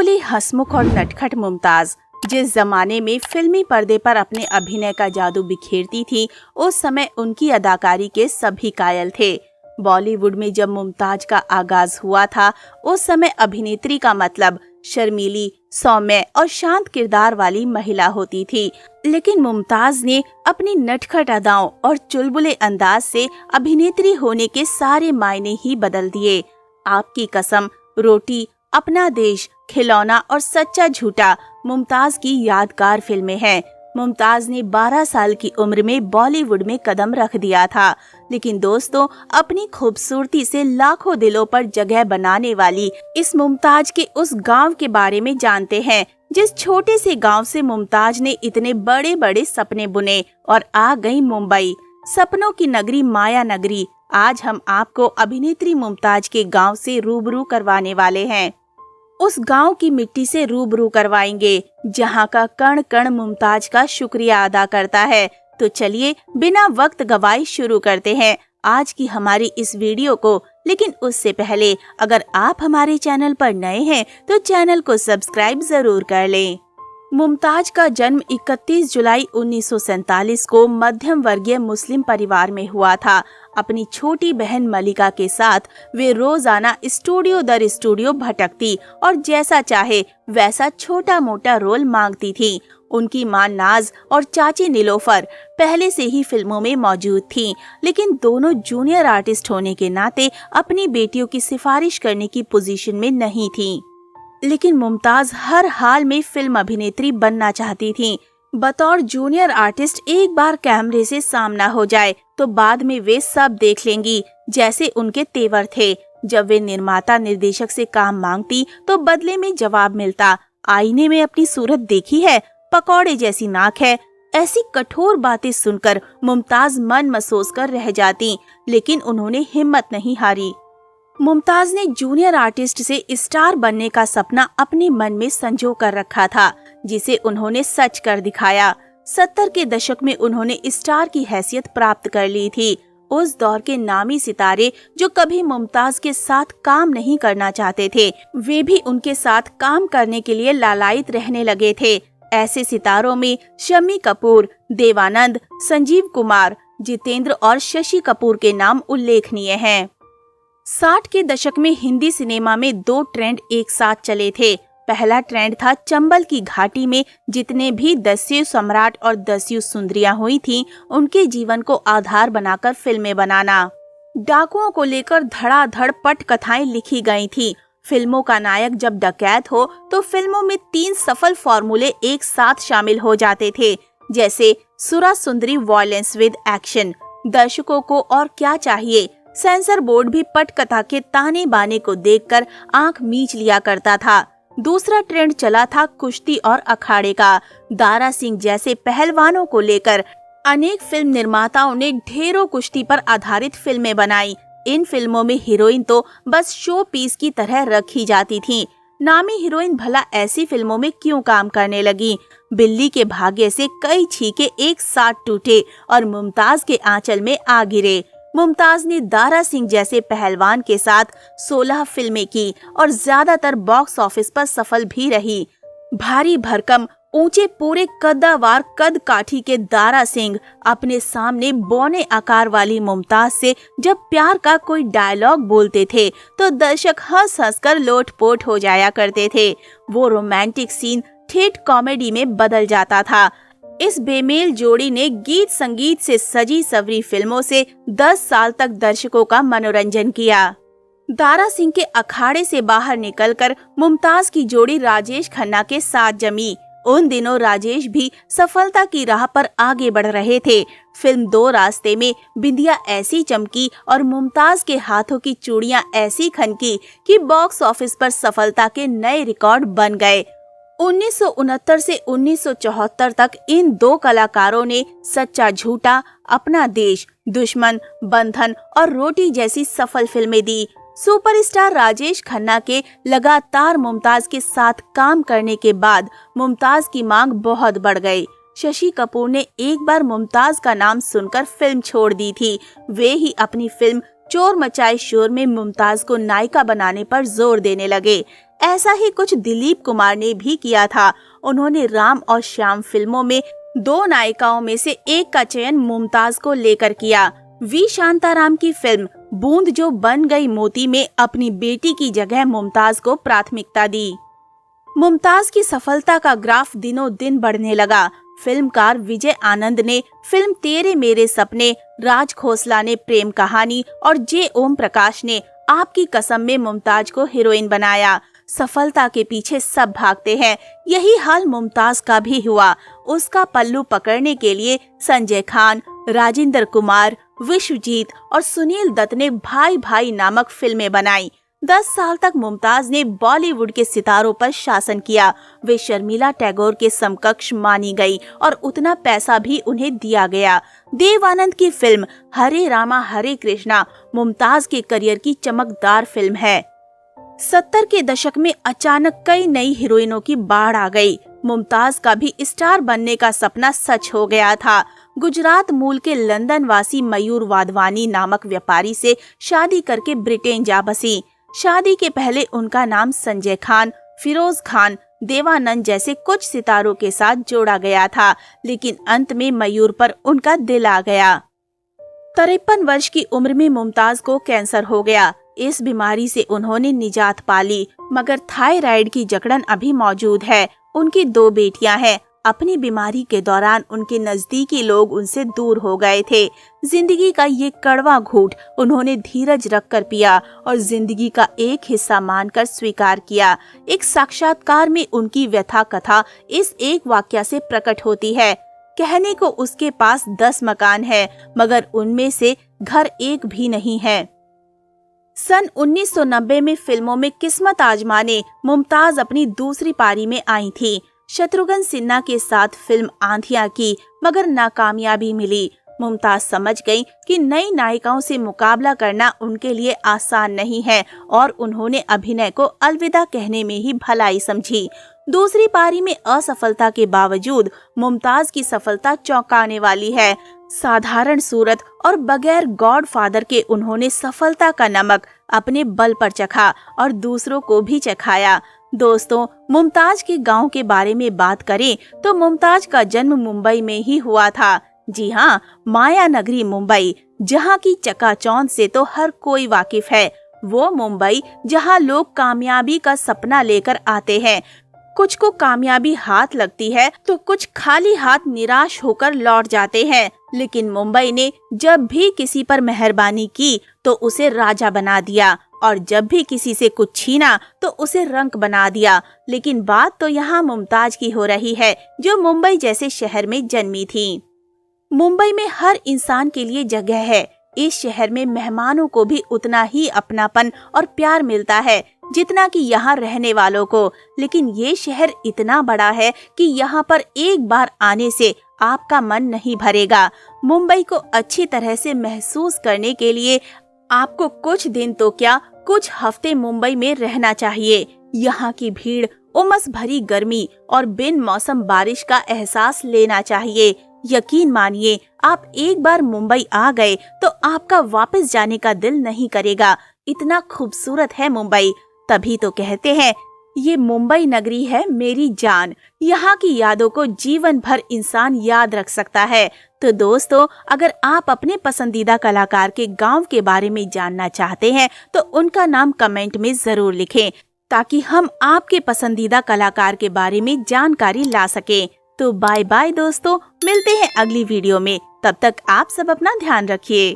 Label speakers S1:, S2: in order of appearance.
S1: चुलबुली, हंसमुख और नटखट मुमताज जिस जमाने में फिल्मी पर्दे पर अपने अभिनय का जादू बिखेरती थी, उस समय उनकी अदाकारी के सभी कायल थे। बॉलीवुड में जब मुमताज का आगाज हुआ था, उस समय अभिनेत्री का मतलब शर्मीली, सौम्य और शांत किरदार वाली महिला होती थी। लेकिन मुमताज ने अपनी नटखट अदाओं और चुलबुले अंदाज से अभिनेत्री होने के सारे मायने ही बदल दिए। आपकी कसम, रोटी, अपना देश, खिलौना और सच्चा झूठा मुमताज की यादगार फिल्में हैं। मुमताज ने 12 साल की उम्र में बॉलीवुड में कदम रख दिया था। लेकिन दोस्तों, अपनी खूबसूरती से लाखों दिलों पर जगह बनाने वाली इस मुमताज के उस गांव के बारे में जानते हैं, जिस छोटे से गांव से मुमताज ने इतने बड़े बड़े सपने बुने और आ गई मुंबई, सपनों की नगरी, माया नगरी। आज हम आपको अभिनेत्री मुमताज के गांव से रूबरू करवाने वाले हैं। उस गांव की मिट्टी से रूबरू करवाएंगे जहां का कण कण मुमताज का शुक्रिया अदा करता है। तो चलिए बिना वक्त गवाए शुरू करते हैं आज की हमारी इस वीडियो को। लेकिन उससे पहले अगर आप हमारे चैनल पर नए हैं तो चैनल को सब्सक्राइब जरूर कर लें। मुमताज का जन्म 31 जुलाई 1947 को मध्यम वर्गीय मुस्लिम परिवार में हुआ था। अपनी छोटी बहन मलिका के साथ वे रोजाना स्टूडियो दर स्टूडियो भटकती और जैसा चाहे वैसा छोटा मोटा रोल मांगती थी। उनकी मां नाज और चाची निलोफर पहले से ही फिल्मों में मौजूद थीं, लेकिन दोनों जूनियर आर्टिस्ट होने के नाते अपनी बेटियों की सिफारिश करने की पोजीशन में नहीं थीं। लेकिन मुमताज हर हाल में फिल्म अभिनेत्री बनना चाहती थीं। बतौर जूनियर आर्टिस्ट एक बार कैमरे से सामना हो जाए तो बाद में वे सब देख लेंगी, जैसे उनके तेवर थे। जब वे निर्माता निर्देशक से काम मांगती तो बदले में जवाब मिलता, आईने में अपनी सूरत देखी है, पकौड़े जैसी नाक है। ऐसी कठोर बातें सुनकर मुमताज मन मसोस कर रह जाती, लेकिन उन्होंने हिम्मत नहीं हारी। मुमताज ने जूनियर आर्टिस्ट से स्टार बनने का सपना अपने मन में संजो कर रखा था, जिसे उन्होंने सच कर दिखाया। 70 के दशक में उन्होंने स्टार की हैसियत प्राप्त कर ली थी। उस दौर के नामी सितारे जो कभी मुमताज के साथ काम नहीं करना चाहते थे, वे भी उनके साथ काम करने के लिए लालायित रहने लगे थे। ऐसे सितारों में शम्मी कपूर, देवानंद, संजीव कुमार, जितेंद्र और शशि कपूर के नाम उल्लेखनीय हैं। 60 के दशक में हिंदी सिनेमा में 2 ट्रेंड एक साथ चले थे। पहला ट्रेंड था चंबल की घाटी में जितने भी दस्यु सम्राट और दस्यु सुंदरियां हुई थीं, उनके जीवन को आधार बनाकर फिल्में बनाना। डाकुओं को लेकर धड़ाधड़ पट कथाएं लिखी गई थीं। फिल्मों का नायक जब डकैत हो तो फिल्मों में 3 सफल फॉर्मूले एक साथ शामिल हो जाते थे, जैसे सुरा सुंदरी वॉयलेंस विद एक्शन। दर्शकों को और क्या चाहिए। सेंसर बोर्ड भी पटकथा के ताने बाने को देखकर आंख मीच लिया करता था। दूसरा ट्रेंड चला था कुश्ती और अखाड़े का। दारा सिंह जैसे पहलवानों को लेकर अनेक फिल्म निर्माताओं ने ढेरों कुश्ती पर आधारित फिल्में बनाई। इन फिल्मों में हीरोइन तो बस शो पीस की तरह रखी जाती थी। नामी हीरोइन भला ऐसी फिल्मों में क्यों काम करने लगी। बिल्ली के भाग्य से कई छीके एक साथ टूटे और मुमताज के आंचल में आ गिरे। मुमताज ने दारा सिंह जैसे पहलवान के साथ 16 फिल्में की और ज्यादातर बॉक्स ऑफिस पर सफल भी रही। भारी भरकम, ऊंचे, पूरे कद्दावार कद काठी के दारा सिंह अपने सामने बौने आकार वाली मुमताज से जब प्यार का कोई डायलॉग बोलते थे तो दर्शक हंस हंस कर लोटपोट हो जाया करते थे। वो रोमांटिक सीन ठेठ कॉमेडी में बदल जाता था। इस बेमेल जोड़ी ने गीत संगीत से सजी सवरी फिल्मों से 10 साल तक दर्शकों का मनोरंजन किया। दारा सिंह के अखाड़े से बाहर निकलकर मुमताज की जोड़ी राजेश खन्ना के साथ जमी। उन दिनों राजेश भी सफलता की राह पर आगे बढ़ रहे थे। फिल्म 2 रास्ते में बिंदिया ऐसी चमकी और मुमताज के हाथों की चूड़ियां ऐसी खनकी कि बॉक्स ऑफिस पर सफलता के नए रिकॉर्ड बन गए। 1969 से 1974 तक इन 2 कलाकारों ने सच्चा झूठा, अपना देश, दुश्मन, बंधन और रोटी जैसी सफल फिल्में दी। सुपरस्टार राजेश खन्ना के लगातार मुमताज के साथ काम करने के बाद मुमताज की मांग बहुत बढ़ गई। शशि कपूर ने एक बार मुमताज का नाम सुनकर फिल्म छोड़ दी थी। वे ही अपनी फिल्म चोर मचाए शोर में मुमताज को नायिका बनाने पर जोर देने लगे। ऐसा ही कुछ दिलीप कुमार ने भी किया था। उन्होंने राम और श्याम फिल्मों में 2 नायिकाओं में से एक का चयन मुमताज को लेकर किया। वी शांताराम की फिल्म बूंद जो बन गई मोती में अपनी बेटी की जगह मुमताज को प्राथमिकता दी। मुमताज की सफलता का ग्राफ दिनों दिन बढ़ने लगा। फिल्मकार विजय आनंद ने फिल्म तेरे मेरे सपने, राज खोसला ने प्रेम कहानी और जे ओम प्रकाश ने आपकी कसम में मुमताज को हीरोइन बनाया। सफलता के पीछे सब भागते हैं, यही हाल मुमताज का भी हुआ। उसका पल्लू पकड़ने के लिए संजय खान, राजेंद्र कुमार, विश्वजीत और सुनील दत्त ने भाई भाई नामक फिल्में बनाई। 10 साल तक मुमताज ने बॉलीवुड के सितारों पर शासन किया। वे शर्मिला टैगोर के समकक्ष मानी गई और उतना पैसा भी उन्हें दिया गया। देव आनंद की फिल्म हरे रामा हरे कृष्णा मुमताज के करियर की चमकदार फिल्म है। 70 के दशक में अचानक कई नई हीरोइनों की बाढ़ आ गई। मुमताज का भी स्टार बनने का सपना सच हो गया था। गुजरात मूल के लंदन वासी मयूर वाधवानी नामक व्यापारी से शादी करके ब्रिटेन जा बसी। शादी के पहले उनका नाम संजय खान, फिरोज खान, देवानंद जैसे कुछ सितारों के साथ जोड़ा गया था, लेकिन अंत में मयूर पर उनका दिल आ गया। 53 वर्ष की उम्र में मुमताज को कैंसर हो गया। इस बीमारी से उन्होंने निजात पाली, मगर थायराइड की जकड़न अभी मौजूद है। उनकी 2 बेटियां हैं। अपनी बीमारी के दौरान उनके नजदीकी लोग उनसे दूर हो गए थे। जिंदगी का ये कड़वा घूंट उन्होंने धीरज रखकर पिया और जिंदगी का एक हिस्सा मानकर स्वीकार किया। एक साक्षात्कार में उनकी व्यथा कथा इस एक वाक्य से प्रकट होती है। कहने को उसके पास 10 मकान है, मगर उनमें से घर एक भी नहीं है। सन 1990 में फिल्मों में किस्मत आजमाने मुमताज अपनी दूसरी पारी में आई थी। शत्रुघ्न सिन्हा के साथ फिल्म आंधियां की, मगर नाकामयाबी मिली। मुमताज समझ गईं कि नई नायिकाओं से मुकाबला करना उनके लिए आसान नहीं है और उन्होंने अभिनय को अलविदा कहने में ही भलाई समझी। दूसरी पारी में असफलता के बावजूद मुमताज की सफलता चौंकाने वाली है। साधारण सूरत और बगैर गॉडफादर के उन्होंने सफलता का नमक अपने बल पर चखा और दूसरों को भी चखाया। दोस्तों, मुमताज के गांव के बारे में बात करें तो मुमताज का जन्म मुंबई में ही हुआ था। जी हाँ, माया नगरी मुंबई, जहाँ की चकाचौंध से तो हर कोई वाकिफ है। वो मुंबई जहाँ लोग कामयाबी का सपना लेकर आते हैं। कुछ को कामयाबी हाथ लगती है तो कुछ खाली हाथ निराश होकर लौट जाते हैं, लेकिन मुंबई ने जब भी किसी पर मेहरबानी की तो उसे राजा बना दिया और जब भी किसी से कुछ छीना तो उसे रंक बना दिया। लेकिन बात तो यहाँ मुमताज की हो रही है, जो मुंबई जैसे शहर में जन्मी थी। मुंबई में हर इंसान के लिए जगह है। इस शहर में मेहमानों को भी उतना ही अपनापन और प्यार मिलता है जितना कि यहाँ रहने वालों को। लेकिन ये शहर इतना बड़ा है कि यहाँ पर एक बार आने से आपका मन नहीं भरेगा। मुंबई को अच्छी तरह से महसूस करने के लिए आपको कुछ दिन तो क्या, कुछ हफ्ते मुंबई में रहना चाहिए। यहाँ की भीड़, उमस भरी गर्मी और बिन मौसम बारिश का एहसास लेना चाहिए। यकीन मानिए, आप एक बार मुंबई आ गए तो आपका वापस जाने का दिल नहीं करेगा। इतना खूबसूरत है मुंबई। तभी तो कहते हैं, ये मुंबई नगरी है मेरी जान। यहाँ की यादों को जीवन भर इंसान याद रख सकता है। तो दोस्तों, अगर आप अपने पसंदीदा कलाकार के गांव के बारे में जानना चाहते हैं तो उनका नाम कमेंट में जरूर लिखें, ताकि हम आपके पसंदीदा कलाकार के बारे में जानकारी ला सकें। तो बाय बाय दोस्तों, मिलते हैं अगली वीडियो में। तब तक आप सब अपना ध्यान रखिए।